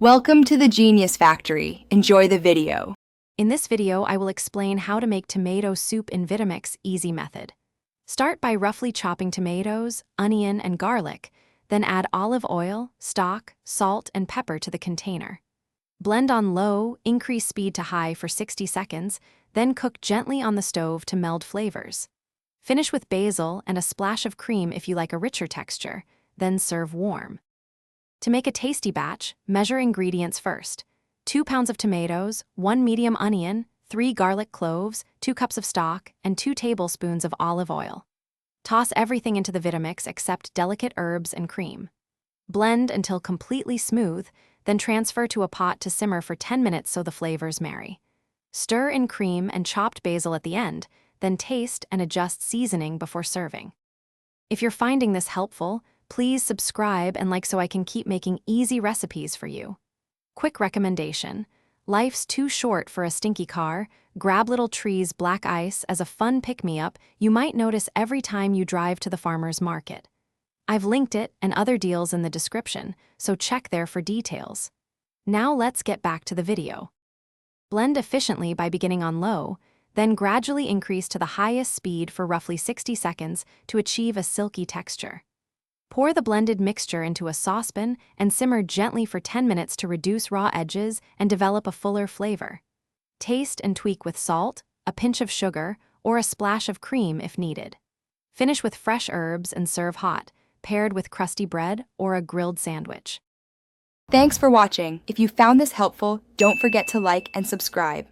Welcome to the Genius Factory. Enjoy the video. In this video, I will explain how to make tomato soup in Vitamix easy method. Start by roughly chopping tomatoes, onion, and garlic, then add olive oil, stock, salt, and pepper to the container. Blend on low, increase speed to high for 60 seconds, then cook gently on the stove to meld flavors. Finish with basil and a splash of cream if you like a richer texture, then serve warm. To make a tasty batch, measure ingredients first. 2 pounds of tomatoes, 1 medium onion, 3 garlic cloves, 2 cups of stock, and 2 tablespoons of olive oil. Toss everything into the Vitamix except delicate herbs and cream. Blend until completely smooth, then transfer to a pot to simmer for 10 minutes so the flavors marry. Stir in cream and chopped basil at the end, then taste and adjust seasoning before serving. If you're finding this helpful, please subscribe and like so I can keep making easy recipes for you. Quick recommendation: life's too short for a stinky car. Grab Little Tree's black ice as a fun pick-me-up you might notice every time you drive to the farmer's market. I've linked it and other deals in the description, so check there for details. Now let's get back to the video. Blend efficiently by beginning on low, then gradually increase to the highest speed for roughly 60 seconds to achieve a silky texture. Pour the blended mixture into a saucepan and simmer gently for 10 minutes to reduce raw edges and develop a fuller flavor. Taste and tweak with salt, a pinch of sugar, or a splash of cream if needed. Finish with fresh herbs and serve hot, paired with crusty bread or a grilled sandwich. Thanks for watching. If you found this helpful, don't forget to like and subscribe.